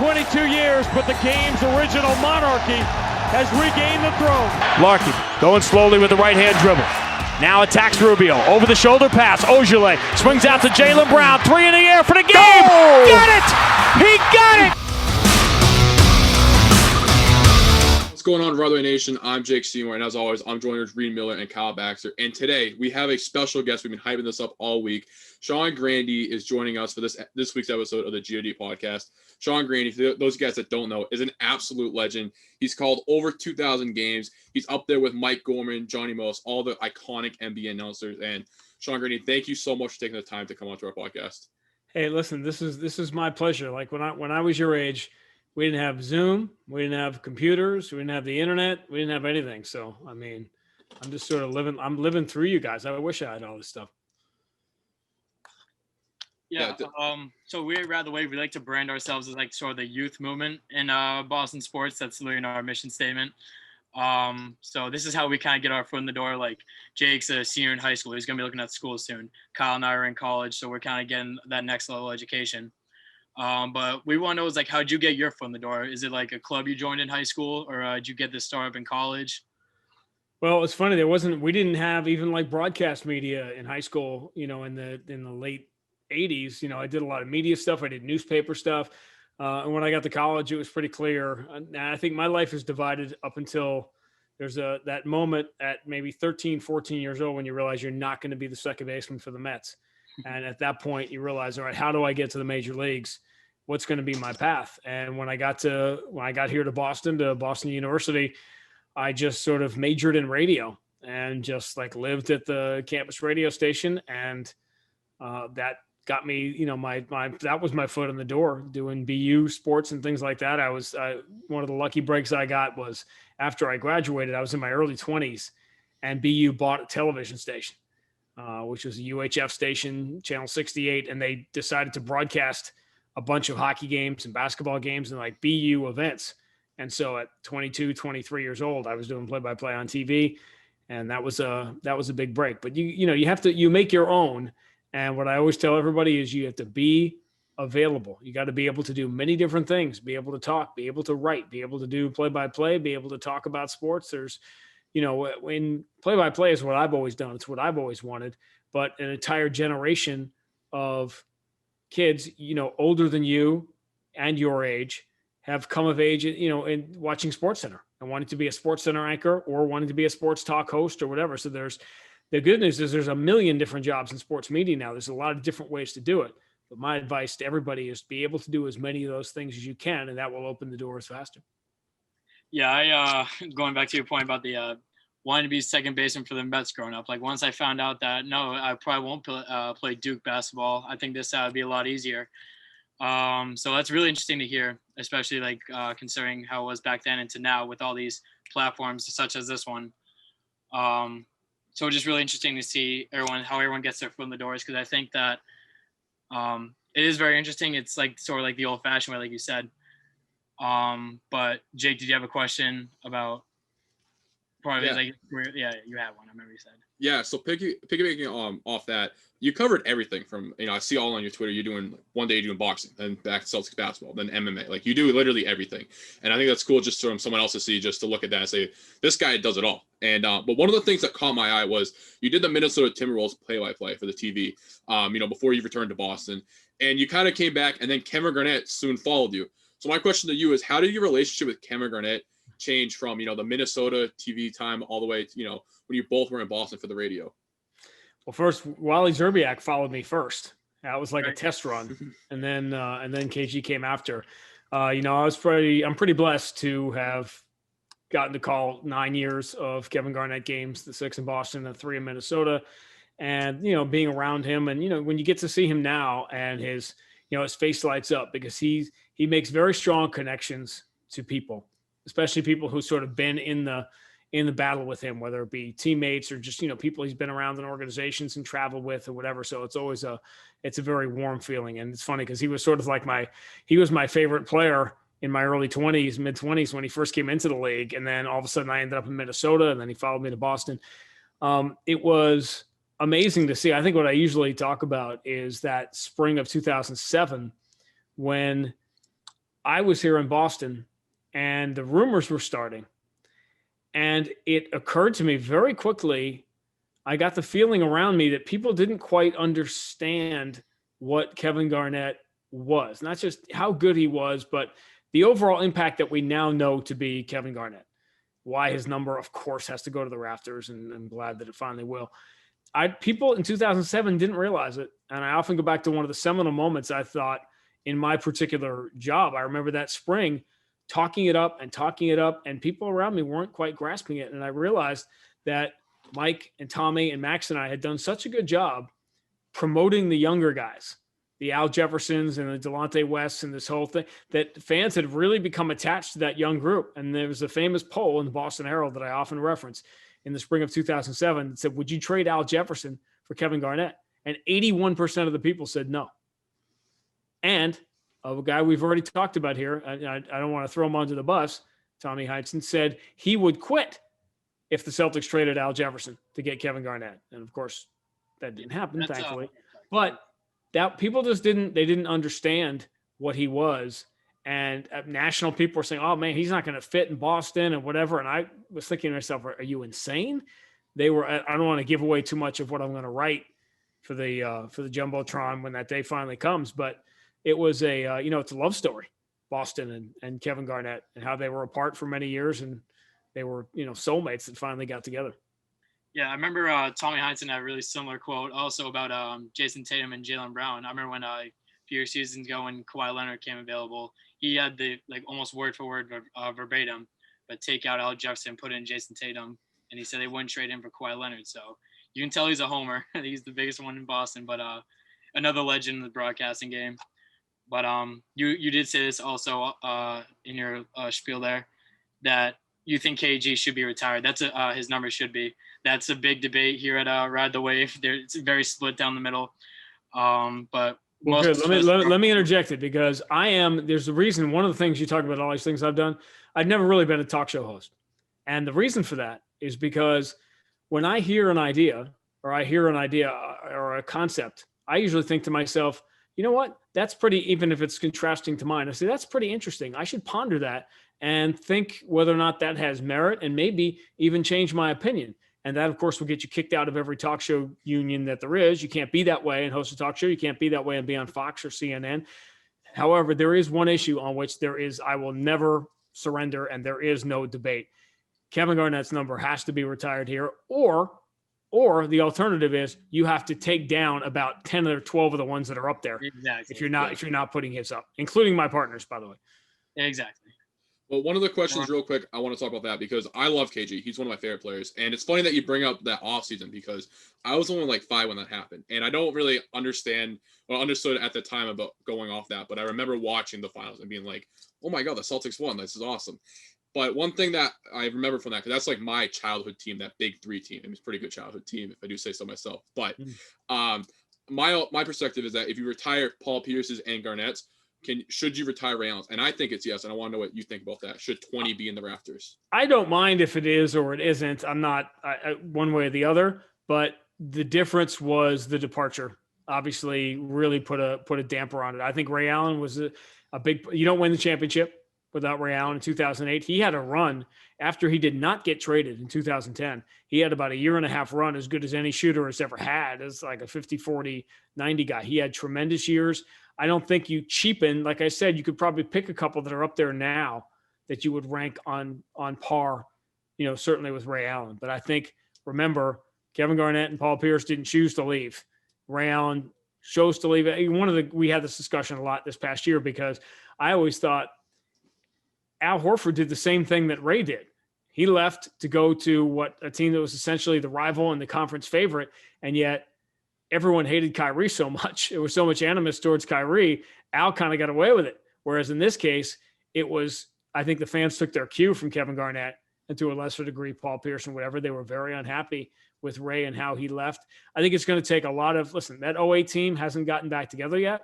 22 years, but the game's original monarchy has regained the throne. Larkin going slowly with the right-hand dribble. Now attacks Rubio. Over the shoulder pass. Ojale swings out to Jaylen Brown. 3 in the air for the game. Go! Got it! He got it! What's going on, Broadway Nation? I'm Jake Seymour, and as always, I'm joined with Reid Miller and Kyle Baxter. And today we have a special guest. We've been hyping this up all week. Sean Grande is joining us for this week's episode of the GRD Podcast. Sean Grande, for those guys that don't know, is an absolute legend. He's called over 2,000 games. He's up there with Mike Gorman, Johnny Most, all the iconic NBA announcers. And Sean Grande, thank you so much for taking the time to come onto our podcast. Hey, listen, this is my pleasure. Like when I was your age, we didn't have Zoom, we didn't have computers, we didn't have the internet, we didn't have anything. So, I mean, I'm just sort of living through you guys. I wish I had all this stuff. Yeah. So we're rather way we like to brand ourselves as like sort of the youth movement in Boston sports. That's literally our mission statement. So this is how we kind of get our foot in the door. Like Jake's a senior in high school. He's going to be looking at school soon. Kyle and I are in college. So we're kind of getting that next level education. But we want to know is like, how'd you get your foot in the door? Is it like a club you joined in high school, or did you get this start up in college? Well, it's funny. We didn't have even like broadcast media in high school, in the late 80s. I did a lot of media stuff. I did newspaper stuff. And when I got to college, it was pretty clear. And I think my life is divided up until there's that moment at maybe 13, 14 years old when you realize you're not going to be the second baseman for the Mets. And at that point, you realize, all right, how do I get to the major leagues? What's going to be my path? And when I got here to Boston University, I just sort of majored in radio and just like lived at the campus radio station. And that got me, that was my foot in the door doing BU sports and things like that. One of the lucky breaks I got was after I graduated, I was in my early 20s, and BU bought a television station, which was a UHF station, Channel 68. And they decided to broadcast a bunch of hockey games and basketball games and like BU events. And so at 22, 23 years old, I was doing play-by-play on TV, and that was a big break. But you make your own. And what I always tell everybody is you have to be available. You got to be able to do many different things, be able to talk, be able to write, be able to do play-by-play, be able to talk about sports. There's, when play-by-play is what I've always done. It's what I've always wanted. But an entire generation of kids, older than you and your age have come of age, in watching SportsCenter and wanting to be a SportsCenter anchor or wanting to be a sports talk host or whatever. So the good news is there's a million different jobs in sports media now. There's a lot of different ways to do it. But my advice to everybody is to be able to do as many of those things as you can, and that will open the doors faster. Yeah, going back to your point about the wanting to be second baseman for the Mets growing up. Like once I found out that, no, I probably won't play Duke basketball, I think this would be a lot easier. So that's really interesting to hear, especially like considering how it was back then and to now with all these platforms such as this one. So just really interesting to see how everyone gets their foot in the doors, because I think that it is very interesting. It's like sort of like the old-fashioned way, like you said. But Jake, did you have a question about? Probably yeah, you had one. I remember you said. Yeah, so piggybacking off that, you covered everything from, I see all on your Twitter, you're doing, one day you're doing boxing, then back to Celtics basketball, then MMA. Like, you do literally everything. And I think that's cool just from someone else to see, just to look at that and say, this guy does it all. And but one of the things that caught my eye was you did the Minnesota Timberwolves play-by-play for the TV, before you returned to Boston. And you kind of came back, and then Kevin Garnett soon followed you. So my question to you is, how did your relationship with Kevin Garnett change from, the Minnesota TV time all the way to, when you both were in Boston for the radio? Well, first, Wally Zerbiak followed me first. That was like a test run. And then KG came after. I'm pretty blessed to have gotten to call 9 years of Kevin Garnett games, the 6 in Boston, the 3 in Minnesota, and, being around him. And, when you get to see him now and his face lights up because he makes very strong connections to people, especially people who sort of been in the battle with him, whether it be teammates or just, people he's been around in organizations and traveled with or whatever. So it's always it's a very warm feeling. And it's funny because he was sort of like he was my favorite player in my early 20s, mid 20s when he first came into the league. And then all of a sudden I ended up in Minnesota, and then he followed me to Boston. It was amazing to see. I think what I usually talk about is that spring of 2007 when I was here in Boston and the rumors were starting. And it occurred to me very quickly, I got the feeling around me that people didn't quite understand what Kevin Garnett was. Not just how good he was, but the overall impact that we now know to be Kevin Garnett. Why his number, of course, has to go to the rafters, and I'm glad that it finally will. People in 2007 didn't realize it, and I often go back to one of the seminal moments I thought in my particular job. I remember that spring talking it up, and people around me weren't quite grasping it, and I realized that Mike and Tommy and Max and I had done such a good job promoting the younger guys, the Al Jeffersons and the Delonte Wests and this whole thing, that fans had really become attached to that young group. And there was a famous poll in the Boston Herald that I often reference in the spring of 2007 that said, would you trade Al Jefferson for Kevin Garnett? And 81% of the people said no. And a guy we've already talked about here, I don't want to throw him under the bus, Tommy Heinsohn, said he would quit if the Celtics traded Al Jefferson to get Kevin Garnett. And of course, that didn't happen, thankfully. But that people just didn't understand what he was. And national people were saying, oh man, he's not going to fit in Boston and whatever. And I was thinking to myself, are you insane? I don't want to give away too much of what I'm going to write for the Jumbotron when that day finally comes. But it was it's a love story, Boston and Kevin Garnett, and how they were apart for many years. And they were, soulmates that finally got together. Yeah, I remember Tommy Heinsohn had a really similar quote also about Jason Tatum and Jaylen Brown. I remember when a few seasons ago when Kawhi Leonard came available, he had the almost word for word verbatim, but take out Al Jefferson, put in Jason Tatum, and he said they wouldn't trade him for Kawhi Leonard. So you can tell he's a homer. He's the biggest one in Boston, but another legend in the broadcasting game. But you did say this also in your spiel there, that you think KG should be retired. That's his number should be. That's a big debate here at Ride the Wave. It's very split down the middle. But well, good. Let me interject it, because there's a reason. One of the things you talk about, all these things I've done, I've never really been a talk show host. And the reason for that is because when I hear an idea or a concept, I usually think to myself, you know what? That's pretty, even if it's contrasting to mine, I say, that's pretty interesting. I should ponder that and think whether or not that has merit, and maybe even change my opinion. And that, of course, will get you kicked out of every talk show union that there is. You can't be that way and host a talk show. You can't be that way and be on Fox or CNN. However, there is one issue on which I will never surrender, and there is no debate. Kevin Garnett's number has to be retired here, or the alternative is you have to take down about 10 or 12 of the ones that are up there. Exactly. If you're not putting his up, including my partners, by the way. Exactly. Well, one of the questions real quick, I want to talk about that because I love KG. He's one of my favorite players. And it's funny that you bring up that offseason because I was only 5 when that happened. And I don't really understood at the time about going off that. But I remember watching the finals and being like, oh my God, the Celtics won. This is awesome. But one thing that I remember from that, because that's my childhood team, that big 3 team. It was a pretty good childhood team, if I do say so myself. But my perspective is that if you retire Paul Pierce's and Garnett's, should you retire Ray Allen's? And I think it's yes, and I want to know what you think about that. Should 20 be in the rafters? I don't mind if it is or it isn't. I'm not one way or the other, but the difference was the departure. Obviously, really put a damper on it. I think Ray Allen was a big. You don't win the championship without Ray Allen in 2008. He had a run after he did not get traded in 2010. He had about a year and a half run, as good as any shooter has ever had, as like a 50, 40, 90 guy. He had tremendous years. I don't think you cheapen. Like I said, you could probably pick a couple that are up there now that you would rank on par, certainly with Ray Allen. But I think, remember, Kevin Garnett and Paul Pierce didn't choose to leave. Ray Allen chose to leave. We had this discussion a lot this past year because I always thought Al Horford did the same thing that Ray did. He left to go to a team that was essentially the rival and the conference favorite, and yet everyone hated Kyrie so much. There was so much animus towards Kyrie. Al kind of got away with it. Whereas in this case, I think the fans took their cue from Kevin Garnett, and to a lesser degree, Paul Pierce and whatever. They were very unhappy with Ray and how he left. I think it's going to take a lot of, that 08 team hasn't gotten back together yet.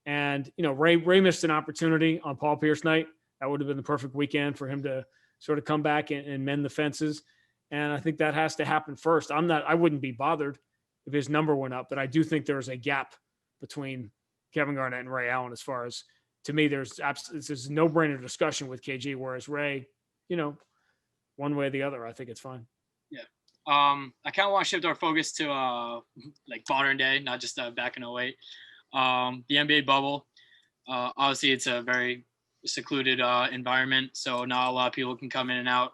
And, Ray missed an opportunity on Paul Pierce night. That would have been the perfect weekend for him to sort of come back and mend the fences. And I think that has to happen first. I wouldn't be bothered if his number went up, but I do think there's a gap between Kevin Garnett and Ray Allen as far as to me, there's a no-brainer discussion with KG, whereas Ray, one way or the other, I think it's fine. Yeah. I kind of want to shift our focus to like modern day, not just back in 08. The NBA bubble. Obviously, it's a very secluded environment, so not a lot of people can come in and out.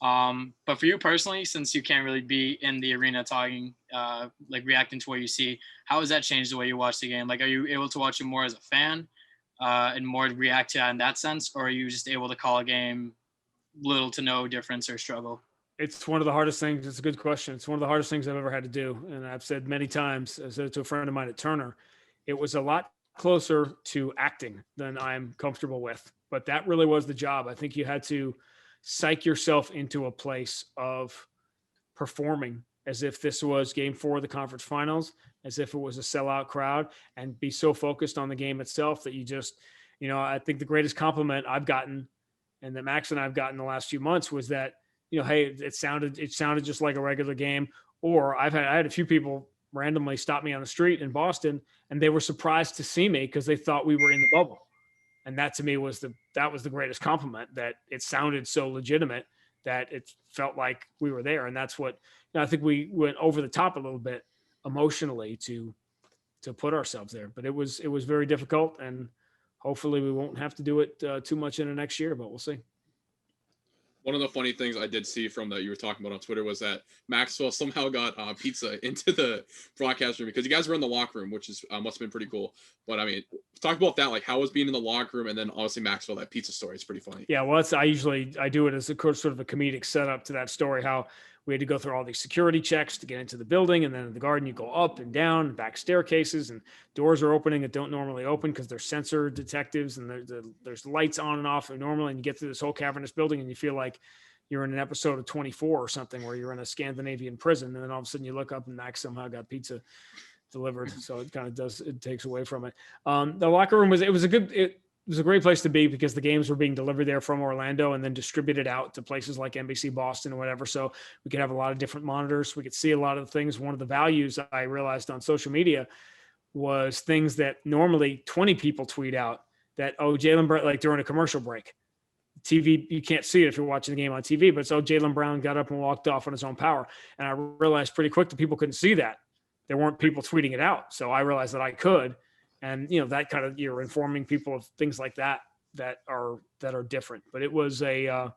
But for you personally, since you can't really be in the arena talking, like reacting to what you see, how has that changed the way you watch the game? Like, are you able to watch it more as a fan and more react to that in that sense, or are you just able to call a game little to no difference or struggle? It's one of the hardest things. It's a good question. It's one of the hardest things I've ever had to do. And I've said many times, I said it to a friend of mine at Turner, it was a lot closer to acting than I'm comfortable with. But that really was the job. I think you had to psych yourself into a place of performing as if this was game 4 of the conference finals, as if it was a sellout crowd, and be so focused on the game itself that you just, I think the greatest compliment I've gotten and that Max and I've gotten the last few months was that, hey, it sounded just like a regular game. Or I had a few people randomly stop me on the street in Boston and they were surprised to see me because they thought we were in the bubble. And that to me was the greatest compliment, that it sounded so legitimate that it felt like we were there. And that's what, I think we went over the top a little bit emotionally to put ourselves there, but it was very difficult, and hopefully we won't have to do it too much in the next year, but we'll see. One of the funny things I did see from that you were talking about on Twitter was that Maxwell somehow got pizza into the broadcast room because you guys were in the locker room, which is must have been pretty cool. But I mean, talk about that, like how was being in the locker room, and then obviously Maxwell, that pizza story is pretty funny. Yeah, well, I do it as a sort of a comedic setup to that story, how we had to go through all these security checks to get into the building, and then in the Garden you go up and down, back staircases, and doors are opening that don't normally open because they're sensor detectives, and there's lights on and off normally, and you get through this whole cavernous building, and you feel like you're in an episode of 24 or something where you're in a Scandinavian prison, and then all of a sudden you look up and Max somehow got pizza delivered. So it kind of it takes away from it. The locker room it was a great place to be because the games were being delivered there from Orlando and then distributed out to places like NBC Boston or whatever. So we could have a lot of different monitors. We could see a lot of things. One of the values I realized on social media was things that normally 20 people tweet out that, Jaylen Brown, like during a commercial break. TV, you can't see it if you're watching the game on TV, but it's, Jaylen Brown got up and walked off on his own power. And I realized pretty quick that people couldn't see that. There weren't people tweeting it out. So I realized that I could. And, that kind of, you're informing people of things like that are different. But it was an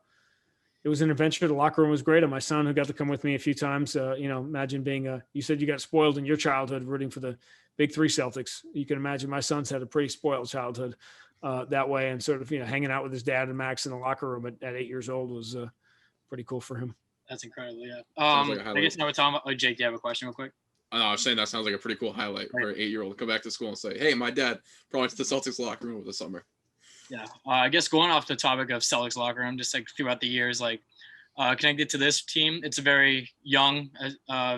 adventure. The locker room was great. And my son, who got to come with me a few times, imagine being you said you got spoiled in your childhood rooting for the Big Three Celtics. You can imagine my son's had a pretty spoiled childhood that way. And sort of, hanging out with his dad and Max in the locker room at 8 years old was pretty cool for him. That's incredible. Yeah. I guess now we're talking about, Jake, do you have a question real quick? I was saying that sounds like a pretty cool highlight for an 8-year-old to come back to school and say, hey, my dad brought me to the Celtics locker room over the summer. Yeah. I guess going off the topic of Celtics locker room, just like throughout the years, like connected to this team, it's a very young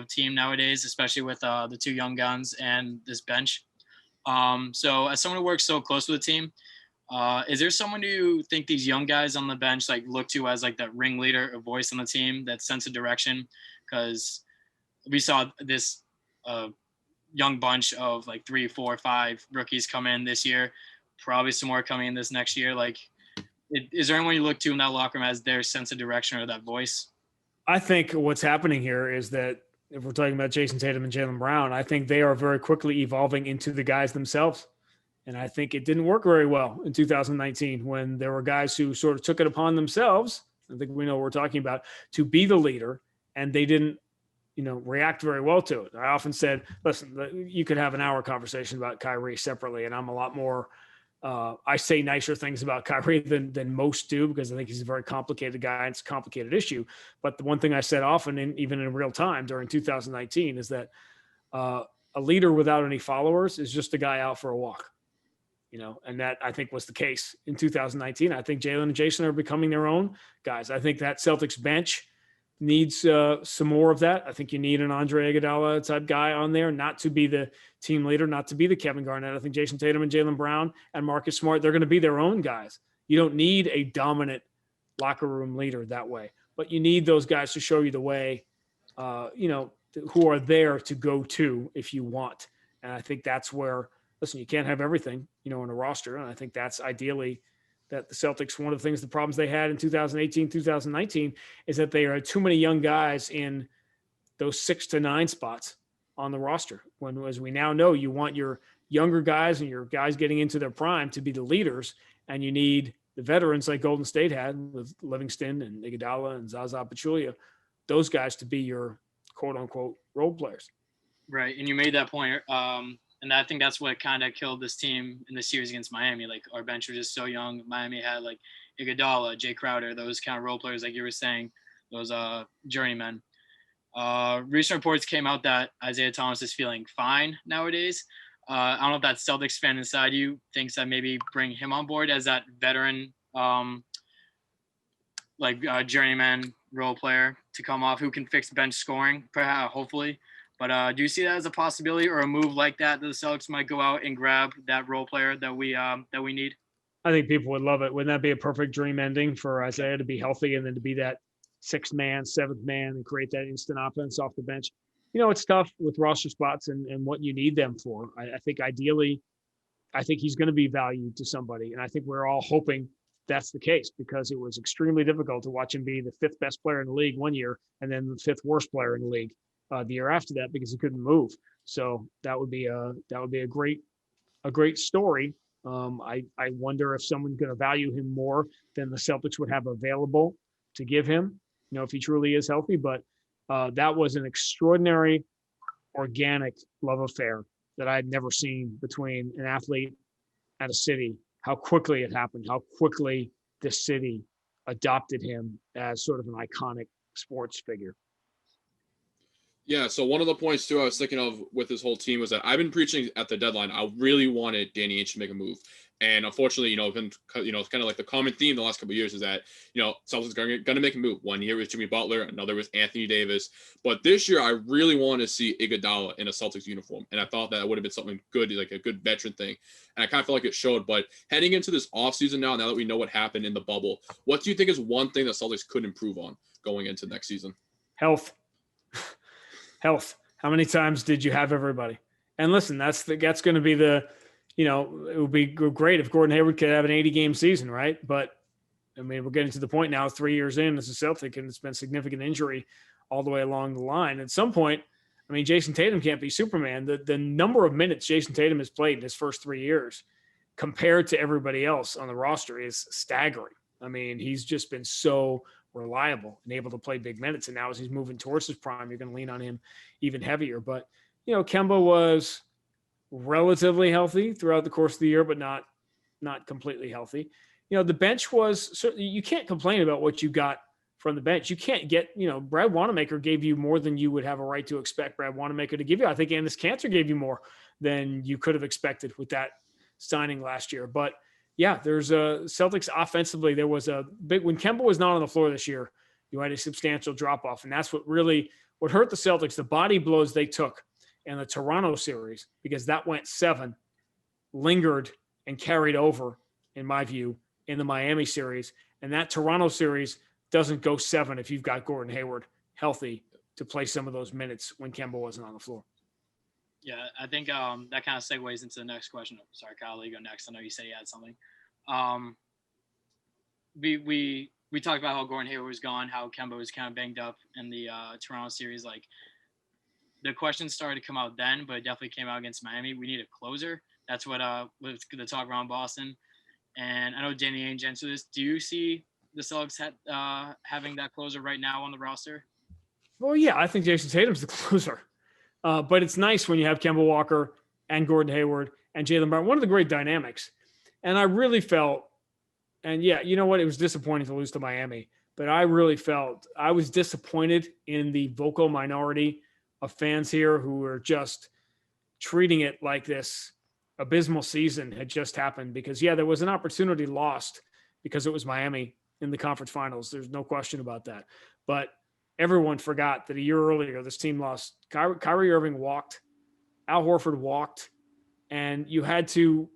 team nowadays, especially with the two young guns and this bench. So as someone who works so close with the team, is there someone you think these young guys on the bench like look to as like that ringleader, a voice on the team, that sense of direction? Because we saw this young bunch of like 3, 4, 5 rookies come in this year, probably some more coming in this next year. Like, is there anyone you look to in that locker room as their sense of direction or that voice? I think what's happening here is that if we're talking about Jason Tatum and Jaylen Brown, I think they are very quickly evolving into the guys themselves. And I think it didn't work very well in 2019 when there were guys who sort of took it upon themselves, I think we know what we're talking about, to be the leader, and they didn't react very well to it. I often said, listen, you could have an hour conversation about Kyrie separately, and I'm a lot more, I say nicer things about Kyrie than most do, because I think he's a very complicated guy and it's a complicated issue. But the one thing I said often, even in real time during 2019, is that a leader without any followers is just a guy out for a walk. And that I think was the case in 2019. I think Jaylen and Jason are becoming their own guys. I think that Celtics bench needs some more of that. I think you need an Andre Iguodala type guy on there, not to be the team leader, not to be the Kevin Garnett. I think Jason Tatum and Jaylen Brown and Marcus Smart, they're going to be their own guys. You don't need a dominant locker room leader that way, but you need those guys to show you the way, who are there to go to if you want. And I think that's where listen, you can't have everything, in a roster. And I think that's ideally that the Celtics, one of the problems they had in 2018, 2019 is that they had too many young guys in those 6 to 9 spots on the roster. When, as we now know, you want your younger guys and your guys getting into their prime to be the leaders, and you need the veterans like Golden State had with Livingston and Iguodala and Zaza Pachulia, those guys to be your quote unquote role players. Right. And you made that point. And I think that's what kind of killed this team in the series against Miami. Like, our bench was just so young. Miami had like Iguodala, Jay Crowder, those kind of role players, like you were saying, those journeymen. Recent reports came out that Isaiah Thomas is feeling fine nowadays. I don't know if that Celtics fan inside you thinks that maybe bring him on board as that veteran, journeyman role player to come off who can fix bench scoring, perhaps, hopefully. But do you see that as a possibility or a move like that the Celtics might go out and grab that role player that we need? I think people would love it. Wouldn't that be a perfect dream ending for Isaiah to be healthy and then to be that 6th man, 7th man and create that instant offense off the bench? It's tough with roster spots and what you need them for. I think ideally, I think he's going to be valued to somebody. And I think we're all hoping that's the case, because it was extremely difficult to watch him be the 5th best player in the league one year and then the 5th worst player in the league the year after that, because he couldn't move. So that would be a great story. I wonder if someone's going to value him more than the Celtics would have available to give him, if he truly is healthy. But that was an extraordinary, organic love affair that I had never seen between an athlete and a city. How quickly it happened, how quickly the city adopted him as sort of an iconic sports figure. Yeah, so one of the points, too, I was thinking of with this whole team was that I've been preaching at the deadline. I really wanted Danny Ainge to make a move. And unfortunately, it's kind of like the common theme the last couple of years is that, Celtics are going to make a move. One year with Jimmy Butler, another with Anthony Davis. But this year, I really want to see Iguodala in a Celtics uniform. And I thought that would have been something good, like a good veteran thing. And I kind of feel like it showed. But heading into this offseason now that we know what happened in the bubble, what do you think is one thing that Celtics could improve on going into next season? Health. How many times did you have everybody? And listen, that's going to be it would be great if Gordon Hayward could have an 80-game season, right? But, we're getting to the point now, 3 years in as a Celtic, and it's been significant injury all the way along the line. At some point, Jason Tatum can't be Superman. The number of minutes Jason Tatum has played in his first 3 years compared to everybody else on the roster is staggering. He's just been so reliable and able to play big minutes. And now as he's moving towards his prime, you're going to lean on him even heavier. But, Kemba was relatively healthy throughout the course of the year, but not completely healthy. The bench was certainly, you can't complain about what you got from the bench. You can't get, Brad Wanamaker gave you more than you would have a right to expect Brad Wanamaker to give you. I think Enes Kanter gave you more than you could have expected with that signing last year. But yeah, there's Celtics offensively. There was a big, when Kemba was not on the floor this year, you had a substantial drop off. And that's what hurt the Celtics, the body blows they took in the Toronto series, because that went 7, lingered and carried over, in my view, in the Miami series. And that Toronto series doesn't go 7 if you've got Gordon Hayward healthy to play some of those minutes when Kemba wasn't on the floor. Yeah, I think that kind of segues into the next question. Sorry, Kyle, you go next. I know you said you had something. We talked about how Gordon Hayward was gone, how Kemba was kind of banged up in the Toronto series. Like, the questions started to come out then, but it definitely came out against Miami. We need a closer. That's what was the talk around Boston. And I know Danny Ainge answered this. Do you see the Celtics having that closer right now on the roster? Well, yeah, I think Jason Tatum's the closer. But it's nice when you have Kemba Walker and Gordon Hayward and Jaylen Brown. One of the great dynamics. And I really felt, and yeah, you know what? It was disappointing to lose to Miami. But I really felt I was disappointed in the vocal minority of fans here who were just treating it like this abysmal season had just happened. Because, yeah, there was an opportunity lost because it was Miami in the conference finals. There's no question about that. But everyone forgot that a year earlier, this team lost. Kyrie Irving walked. Al Horford walked. And you had to,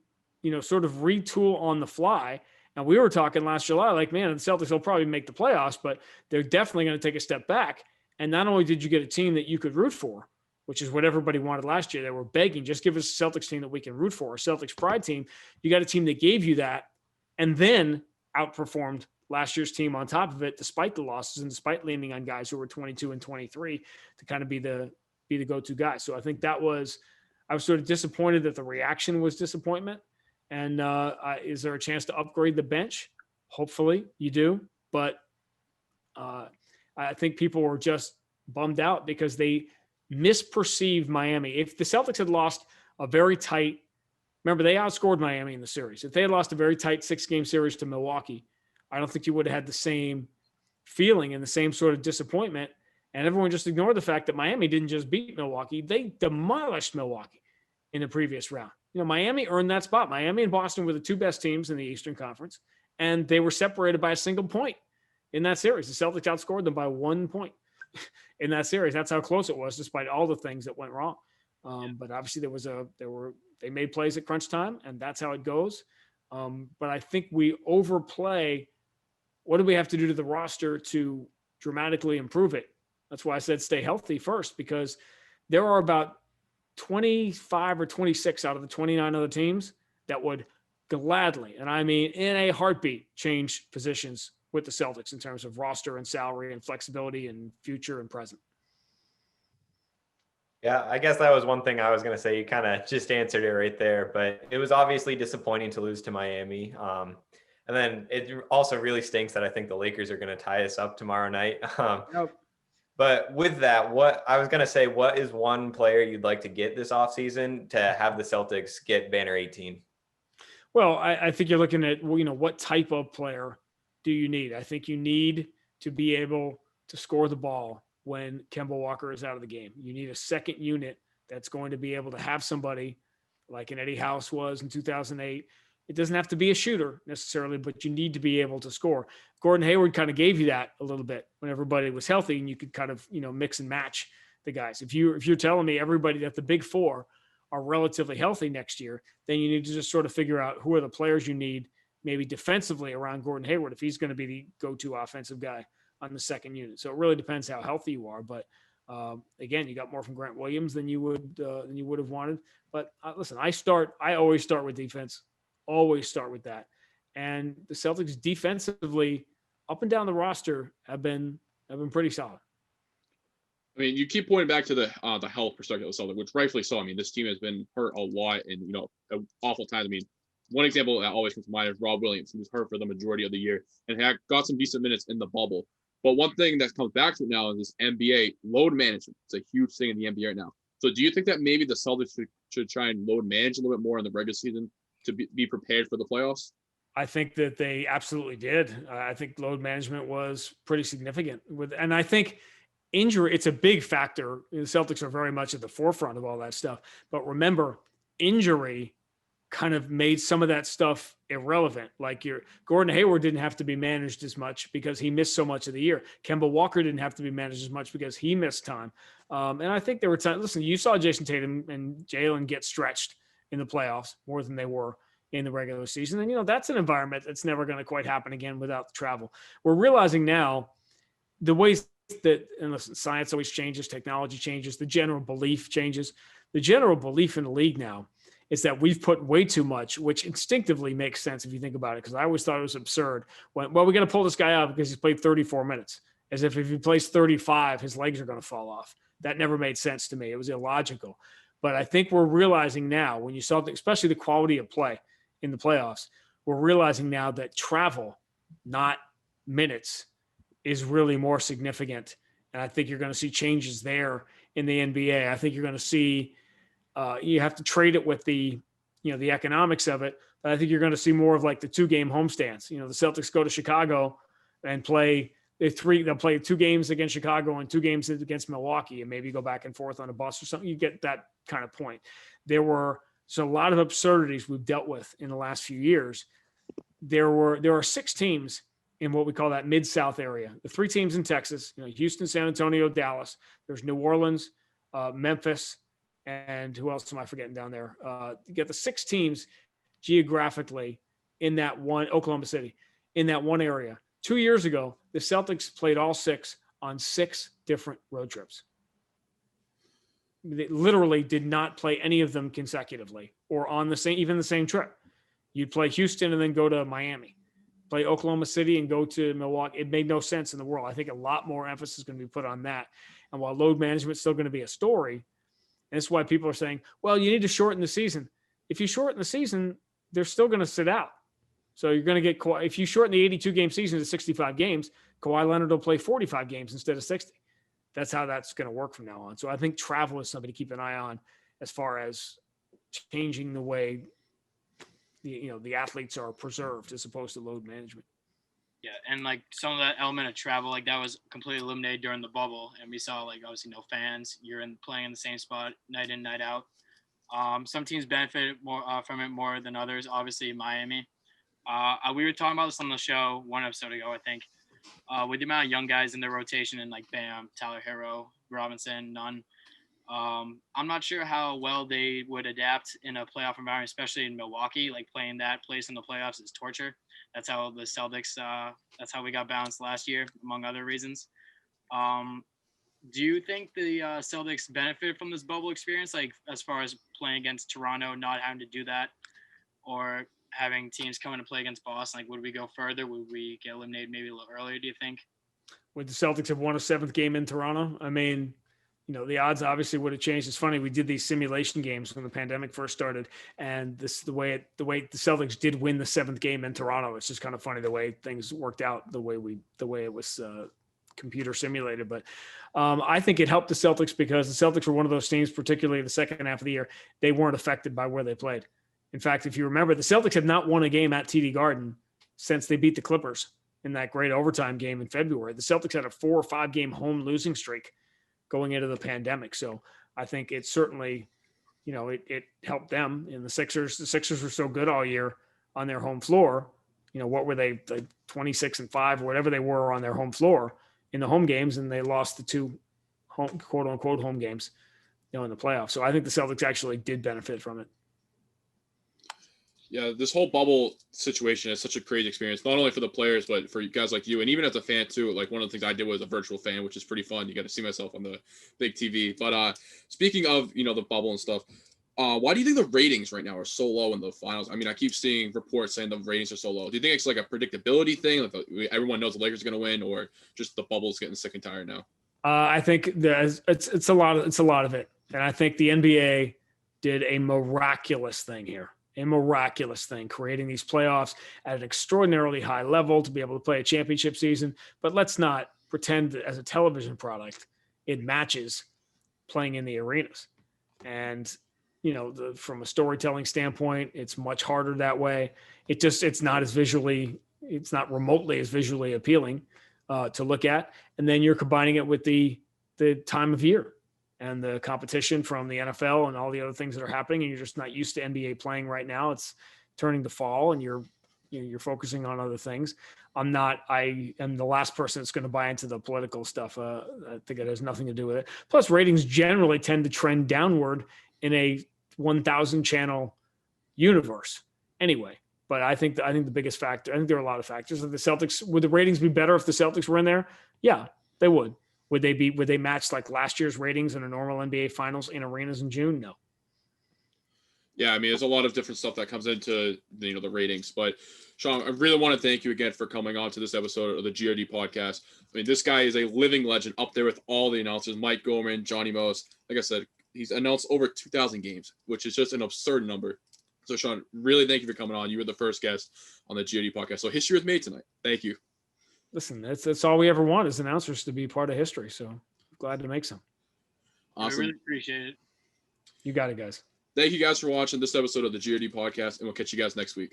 sort of retool on the fly. And we were talking last July, like, man, the Celtics will probably make the playoffs, but they're definitely going to take a step back. And not only did you get a team that you could root for which is what everybody wanted last year. They were begging, just give us a Celtics team that we can root for, a Celtics pride team. You got a team that gave you that and then outperformed last year's team on top of it, despite the losses and despite leaning on guys who were 22 and 23 to kind of be the go-to guy. So I think I was sort of disappointed that the reaction was disappointment. And is there a chance to upgrade the bench? Hopefully you do. But I think people were just bummed out because they misperceived Miami. If the Celtics had lost a very tight, remember they outscored Miami in the series. If they had lost a very tight 6-game series to Milwaukee, I don't think you would have had the same feeling and the same sort of disappointment. And everyone just ignored the fact that Miami didn't just beat Milwaukee. They demolished Milwaukee in the previous round. Miami earned that spot. Miami and Boston were the two best teams in the Eastern Conference, and they were separated by a single point in that series. The Celtics outscored them by 1 point in that series. That's how close it was, despite all the things that went wrong. But obviously they made plays at crunch time, and that's how it goes. But I think we overplay. What do we have to do to the roster to dramatically improve it? That's why I said stay healthy first, because there are about 25 or 26 out of the 29 other teams that would gladly, and I mean in a heartbeat, change positions with the Celtics in terms of roster and salary and flexibility and future and present. Yeah, I guess that was one thing I was going to say. You kind of just answered it right there, but it was obviously disappointing to lose to Miami. And then it also really stinks that I think the Lakers are going to tie us up tomorrow night. Nope. But with that, what is one player you'd like to get this offseason to have the Celtics get banner 18? Well, I think you're looking at, what type of player do you need? I think you need to be able to score the ball when Kemba Walker is out of the game. You need a second unit that's going to be able to have somebody like an Eddie House was in 2008. It doesn't have to be a shooter necessarily, but you need to be able to score. Gordon Hayward kind of gave you that a little bit when everybody was healthy, and you could kind of, mix and match the guys. If you're telling me everybody that the big four are relatively healthy next year, then you need to just sort of figure out who are the players you need, maybe defensively around Gordon Hayward, if he's going to be the go-to offensive guy on the second unit. So it really depends how healthy you are. But again, you got more from Grant Williams than you would have wanted. But listen, I always start with defense. Always start with that. And the Celtics defensively up and down the roster have been pretty solid. I mean, you keep pointing back to the health perspective of the Celtics, which rightfully so. I mean, this team has been hurt a lot and, awful times. I mean, one example that always comes to mind is Rob Williams, who was hurt for the majority of the year and had got some decent minutes in the bubble. But one thing that comes back to it now is this NBA load management. It's a huge thing in the NBA right now. So do you think that maybe the Celtics should try and load manage a little bit more in the regular season to be prepared for the playoffs? I think that they absolutely did. I think load management was pretty significant and I think injury, it's a big factor. The Celtics are very much at the forefront of all that stuff. But remember, injury kind of made some of that stuff irrelevant. Like Gordon Hayward didn't have to be managed as much because he missed so much of the year. Kemba Walker didn't have to be managed as much because he missed time. And I think there were times, listen, you saw Jason Tatum and Jalen get stretched in the playoffs more than they were in the regular season. And, that's an environment that's never going to quite happen again without the travel. We're realizing now the ways that, and listen, science always changes, technology changes, the general belief changes. The general belief in the league now is that we've put way too much, which instinctively makes sense if you think about it, because I always thought it was absurd. We're going to pull this guy out because he's played 34 minutes, as if he plays 35, his legs are going to fall off. That never made sense to me. It was illogical. But I think we're realizing now, when you saw, especially the quality of play in the playoffs, we're realizing now that travel, not minutes, is really more significant. And I think you're going to see changes there in the NBA. I think you're going to see you have to trade it with the economics of it. But I think you're going to see more of like the 2-game homestands. The Celtics go to Chicago and play they'll play 2 games against Chicago and 2 games against Milwaukee, and maybe go back and forth on a bus or something. You get that kind of point. There were a lot of absurdities we've dealt with in the last few years. There are 6 teams in what we call that Mid-South area. The 3 teams in Texas, Houston, San Antonio, Dallas. There's New Orleans, Memphis, and who else am I forgetting down there? You get the 6 teams geographically in that one, Oklahoma City, in that one area. 2 years ago, the Celtics played all 6 on 6 different road trips. They literally did not play any of them consecutively or on the same trip. You'd play Houston and then go to Miami, play Oklahoma City and go to Milwaukee. It made no sense in the world. I think a lot more emphasis is going to be put on that. And while load management is still going to be a story, and that's why people are saying, well, you need to shorten the season. If you shorten the season, they're still going to sit out. So you're going to get – if you shorten the 82-game season to 65 games, Kawhi Leonard will play 45 games instead of 60. That's how that's going to work from now on. So I think travel is something to keep an eye on as far as changing the way the athletes are preserved as opposed to load management. Yeah, and like some of that element of travel, like that was completely eliminated during the bubble, and we saw like obviously no fans. You're playing in the same spot night in, night out. Some teams benefit more from it more than others. Obviously, Miami. We were talking about this on the show one episode ago, I think, with the amount of young guys in their rotation and like Bam, Tyler Hero, Robinson, Nunn. I'm not sure how well they would adapt in a playoff environment, especially in Milwaukee. Like playing that place in the playoffs is torture. That's how the Celtics, that's how we got bounced last year, among other reasons. Do you think the Celtics benefit from this bubble experience, like as far as playing against Toronto, not having to do that, or having teams come in to play against Boston? Like, would we go further? Would we get eliminated maybe a little earlier, do you think? Would the Celtics have won a 7th game in Toronto? I mean, the odds obviously would have changed. It's funny. We did these simulation games when the pandemic first started, and the way the Celtics did win the 7th game in Toronto. It's just kind of funny the way things worked out, the way it was computer simulated. But I think it helped the Celtics because the Celtics were one of those teams, particularly the second half of the year, they weren't affected by where they played. In fact, if you remember, the Celtics had not won a game at TD Garden since they beat the Clippers in that great overtime game in February. The Celtics had a 4 or 5 game home losing streak going into the pandemic. So I think it certainly, it helped them. And the Sixers were so good all year on their home floor. What were they, like 26-5 or whatever they were on their home floor in the home games, and they lost the 2 home, quote unquote home games, in the playoffs. So I think the Celtics actually did benefit from it. Yeah, this whole bubble situation is such a crazy experience, not only for the players, but for guys like you. And even as a fan, too, like one of the things I did was a virtual fan, which is pretty fun. You got to see myself on the big TV. But speaking of, the bubble and stuff, why do you think the ratings right now are so low in the finals? I mean, I keep seeing reports saying the ratings are so low. Do you think it's like a predictability thing? Like everyone knows the Lakers are going to win, or just the bubble's getting sick and tired now? I think it's a lot of it. And I think the NBA did a miraculous thing here. Creating these playoffs at an extraordinarily high level to be able to play a championship season. But let's not pretend that as a television product, it matches playing in the arenas. And, from a storytelling standpoint, it's much harder that way. It's not remotely as visually appealing to look at. And then you're combining it with the time of year and the competition from the NFL and all the other things that are happening. And you're just not used to NBA playing right now. It's turning to fall and you're focusing on other things. I am the last person that's going to buy into the political stuff. I think it has nothing to do with it. Plus ratings generally tend to trend downward in a 1,000 channel universe anyway. But I think the biggest factor, I think there are a lot of factors. Would the ratings be better if the Celtics were in there? Yeah, they would. Would they match like last year's ratings in a normal NBA finals in arenas in June? No. Yeah, I mean, there's a lot of different stuff that comes into the ratings. But Sean, I really want to thank you again for coming on to this episode of the GRD podcast. I mean, this guy is a living legend up there with all the announcers, Mike Gorman, Johnny Most. Like I said, he's announced over 2,000 games, which is just an absurd number. So, Sean, really thank you for coming on. You were the first guest on the GRD podcast. So history was made tonight. Thank you. Listen, that's all we ever want as announcers, to be part of history. So glad to make some. Awesome. I really appreciate it. You got it, guys. Thank you guys for watching this episode of the GRD podcast, and we'll catch you guys next week.